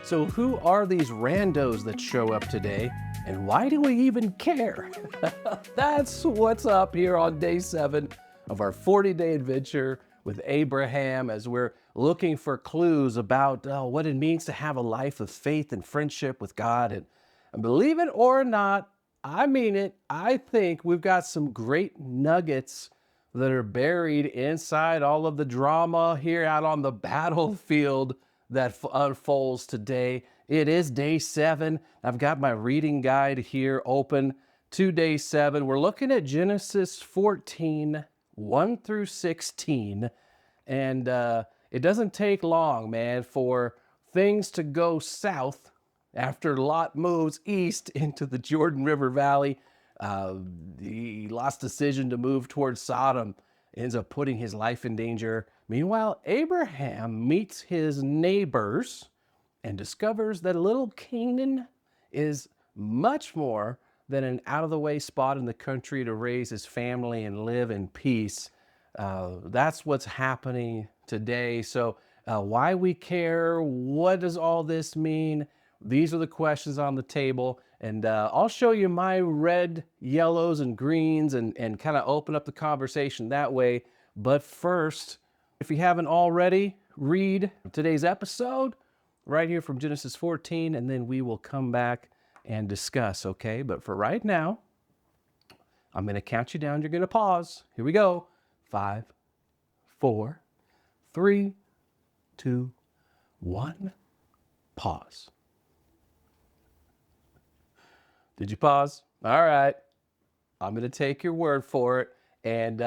So who are these randos that show up today, and why do we even care? That's what's up here on day 7 of our 40-day adventure with Abraham, as we're looking for clues about what it means to have a life of faith and friendship with God. And believe it or not, I mean it, I think we've got some great nuggets that are buried inside all of the drama here out on the battlefield that unfolds today. It is day 7. I've got my reading guide here open to day 7. We're looking at Genesis 14, 1 through 16. And it doesn't take long, man, for things to go south after Lot moves east into the Jordan River Valley. The Lot's decision to move towards Sodom ends up putting his life in danger. Meanwhile, Abraham meets his neighbors and discovers that little Canaan is much more than an out-of-the-way spot in the country to raise his family and live in peace. That's what's happening today. So why we care? What does all this mean? These are the questions on the table. And I'll show you my red, yellows, and greens and kind of open up the conversation that way. But first, if you haven't already, read today's episode right here from Genesis 14, and then we will come back and discuss, okay? But for right now, I'm going to count you down. You're going to pause. Here we go. 5, 4, 3, 2, 1. Pause. Did you pause? All right. I'm going to take your word for it and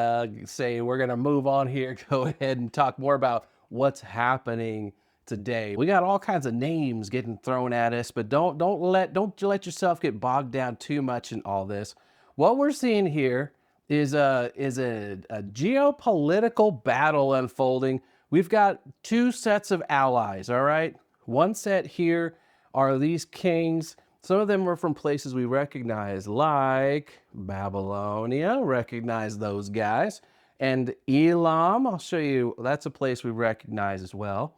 say we're going to move on here. Go ahead and talk more about what's happening today. We got all kinds of names getting thrown at us, but don't let yourself get bogged down too much in all this. What we're seeing here is a geopolitical battle unfolding. We've got two sets of allies, all right? One set here are these kings. Some of them were from places we recognize, like Babylonia, recognize those guys. And Elam, I'll show you, that's a place we recognize as well.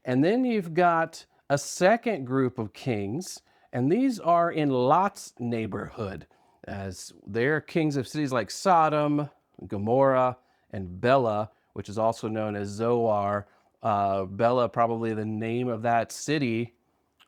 And then you've got a second group of kings, and these are in Lot's neighborhood, as they're kings of cities like Sodom, Gomorrah, and Bela, which is also known as Zoar. Bela, probably the name of that city.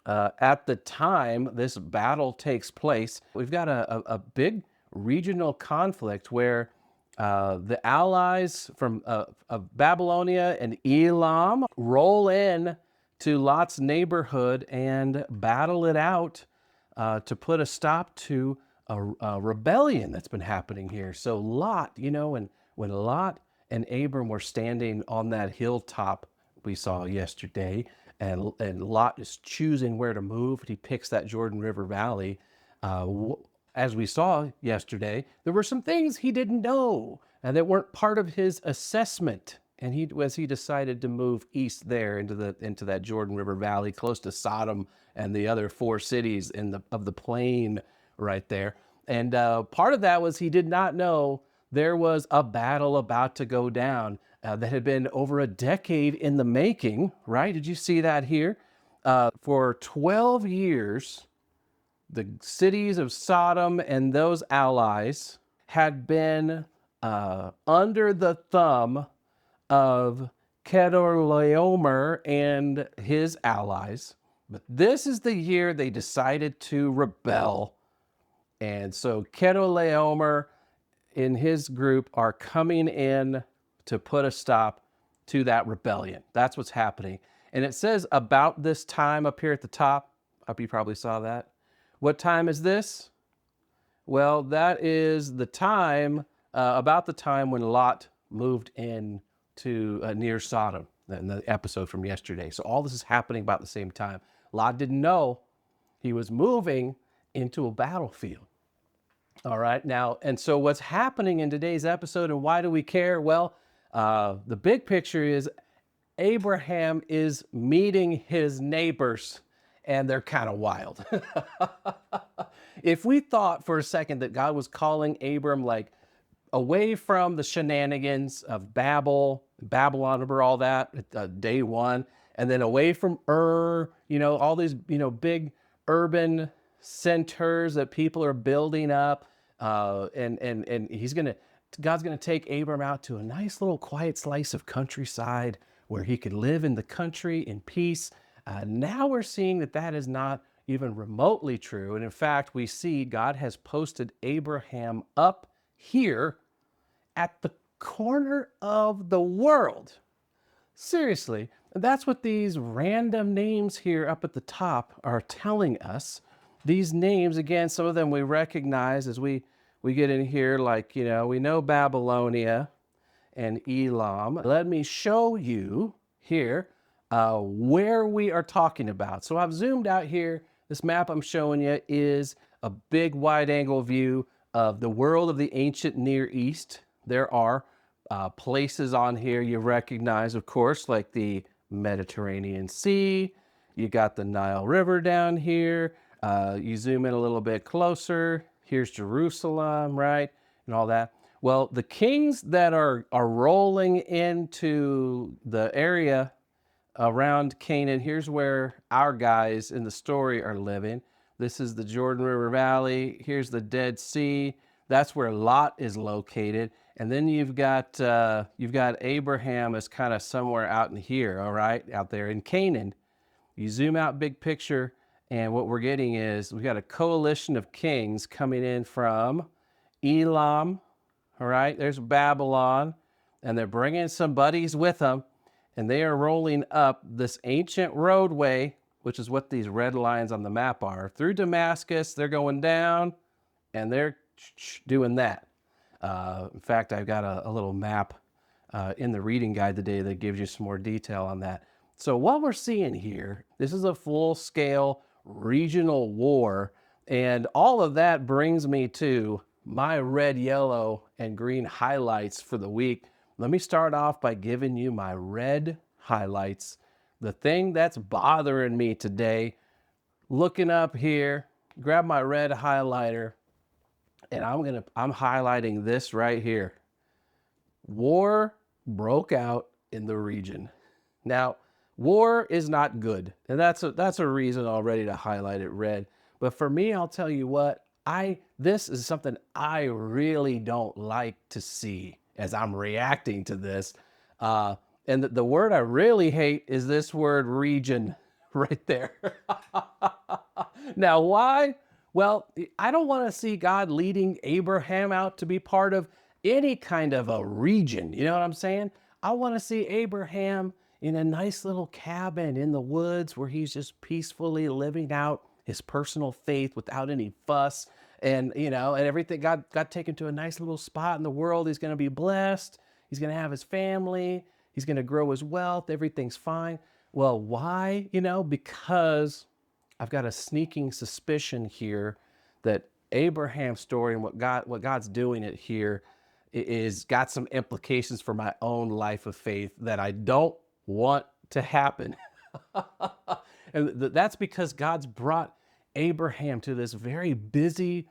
At the time this battle takes place, we've got a big regional conflict where the allies from of Babylonia and Elam roll in to Lot's neighborhood and battle it out to put a stop to a rebellion that's been happening here. So Lot, you know, when Lot and Abram were standing on that hilltop we saw yesterday, and Lot is choosing where to move. He picks that Jordan River Valley. As we saw yesterday, there were some things he didn't know and that weren't part of his assessment. And he decided to move east there into that Jordan River Valley, close to Sodom and the other 4 cities of the plain right there. And part of that was he did not know there was a battle about to go down that had been over a decade in the making, right? Did you see that here? For 12 years, the cities of Sodom and those allies had been under the thumb of Chedorlaomer and his allies. But this is the year they decided to rebel. And so Chedorlaomer and his group are coming in to put a stop to that rebellion. That's what's happening. And it says about this time up here at the top. You probably saw that. What time is this? Well, that is the time, about the time when Lot moved in to near Sodom, in the episode from yesterday. So all this is happening about the same time. Lot didn't know he was moving into a battlefield. All right, now, and so what's happening in today's episode and why do we care? Well, the big picture is Abraham is meeting his neighbors, and they're kind of wild. If we thought for a second that God was calling Abram like away from the shenanigans of Babylon, remember all that, day 1, and then away from all these, big urban centers that people are building up. And God's gonna take Abram out to a nice little quiet slice of countryside where he could live in the country in peace. Now we're seeing that that is not even remotely true. And in fact, we see God has posted Abraham up here at the corner of the world. Seriously, that's what these random names here up at the top are telling us. These names, again, some of them we recognize as we get in here, like, we know Babylonia and Elam. Let me show you here where we are talking about. So I've zoomed out here. This map I'm showing you is a big wide angle view of the world of the ancient Near East. There are places on here you recognize, of course, like the Mediterranean Sea. You got the Nile River down here. You zoom in a little bit closer. Here's Jerusalem, right? And all that. Well, the kings that are rolling into the area around Canaan, here's where our guys in the story are living. This is the Jordan River Valley. Here's the Dead Sea. That's where Lot is located. And then you've got Abraham as kind of somewhere out in here, all right, out there in Canaan. You zoom out big picture, and what we're getting is we've got a coalition of kings coming in from Elam, all right, there's Babylon, and they're bringing some buddies with them, and they are rolling up this ancient roadway, which is what these red lines on the map are, through Damascus. They're going down, and they're doing that. In fact, I've got a little map in the reading guide today that gives you some more detail on that. So what we're seeing here, this is a full-scale regional war, and all of that brings me to my red, yellow, and green highlights for the week. Let me start off by giving you my red highlights. The thing that's bothering me today, looking up here, grab my red highlighter, and I'm highlighting this right here. War broke out in the region. Now, war is not good, and that's a reason already to highlight it red. But for me, I'll tell you what, this is something I really don't like to see as I'm reacting to this. And the word I really hate is this word region right there. Now, why? Well, I don't want to see God leading Abraham out to be part of any kind of a region. You know what I'm saying? I want to see Abraham in a nice little cabin in the woods where he's just peacefully living out his personal faith without any fuss. And, and everything got taken to a nice little spot in the world. He's going to be blessed. He's going to have his family. He's going to grow his wealth. Everything's fine. Well, why? Because I've got a sneaking suspicion here that Abraham's story and what God's doing it here is got some implications for my own life of faith that I don't want to happen. And that's because God's brought Abraham to this very busy,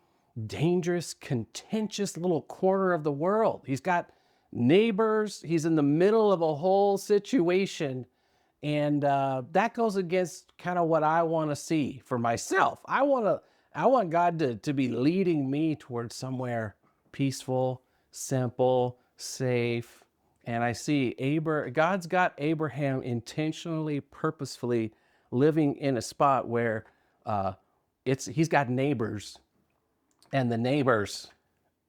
dangerous, contentious little corner of the world. He's got neighbors. He's in the middle of a whole situation. And that goes against kind of what I want to see for myself. I want God to be leading me towards somewhere peaceful, simple, safe. And I see God's got Abraham intentionally, purposefully living in a spot where he's got neighbors, and the neighbors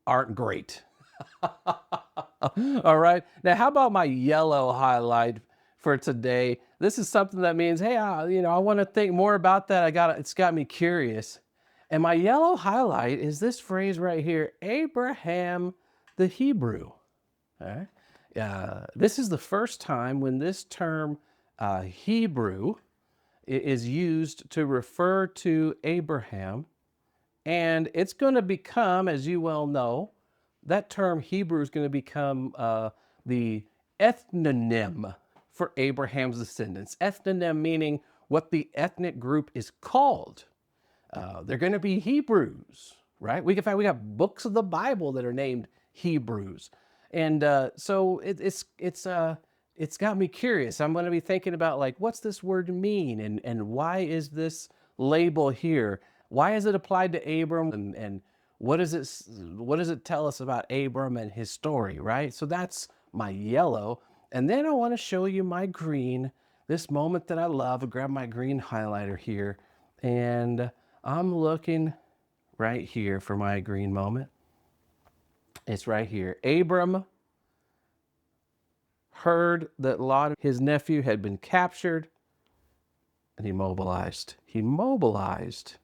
aren't great. All right. Now, how about my yellow highlight for today? This is something that means, hey, I want to think more about that. It's got me curious. And my yellow highlight is this phrase right here, Abraham the Hebrew. All right. This is the first time when this term Hebrew is used to refer to Abraham. And it's going to become, as you well know, that term Hebrew is going to become the ethnonym for Abraham's descendants. Ethnonym meaning what the ethnic group is called. They're going to be Hebrews, right? In fact, we got books of the Bible that are named Hebrews. And so it's it's got me curious. I'm going to be thinking about like, what's this word mean? And why is this label here? Why is it applied to Abram? And what does it tell us about Abram and his story, right? So that's my yellow. And then I want to show you my green, this moment that I love. I grab my green highlighter here, and I'm looking right here for my green moment. It's right here. Abram heard that Lot, his nephew, had been captured, and he mobilized. He mobilized.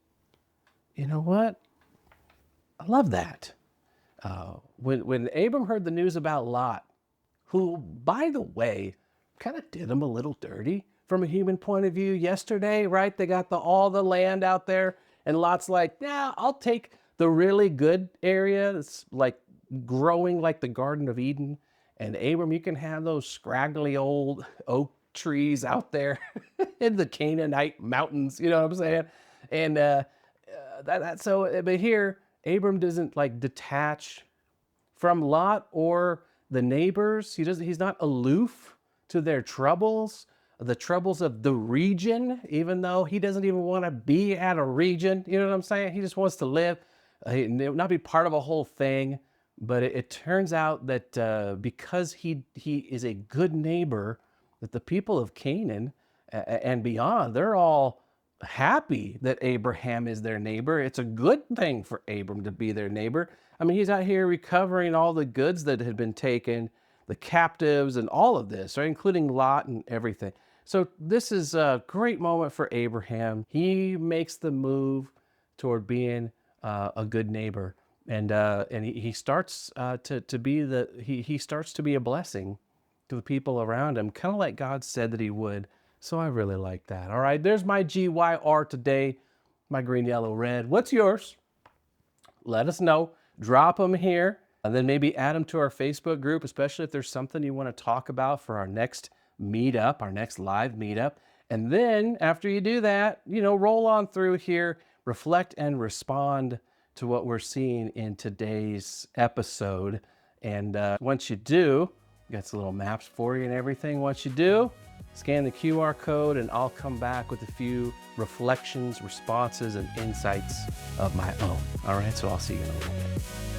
You know what? I love that. When Abram heard the news about Lot, who, by the way, kind of did him a little dirty from a human point of view yesterday, right? They got all the land out there, and Lot's like, nah, I'll take the really good area that's like growing like the Garden of Eden. And Abram, you can have those scraggly old oak trees out there in the Canaanite mountains, you know what I'm saying? And but here, Abram doesn't like detach from Lot or the neighbors. He's not aloof to their troubles, the troubles of the region, even though he doesn't even want to be at a region. You know what I'm saying? He just wants to live, not be part of a whole thing. But it turns out that because he is a good neighbor, that the people of Canaan and beyond, they're all happy that Abraham is their neighbor. It's a good thing for Abram to be their neighbor. I mean, he's out here recovering all the goods that had been taken, the captives and all of this, right? Including Lot and everything. So this is a great moment for Abraham. He makes the move toward being a good neighbor. And he starts to be he starts to be a blessing to the people around him, kind of like God said that he would. So I really like that. All right, there's my GYR today, my green, yellow, red. What's yours? Let us know. Drop them here, and then maybe add them to our Facebook group, especially if there's something you want to talk about for our next meetup, our next live meetup. And then after you do that, roll on through here, reflect and respond to what we're seeing in today's episode. And once you do, got some little maps for you and everything. Once you do, scan the QR code and I'll come back with a few reflections, responses, and insights of my own. All right, so I'll see you in a little bit.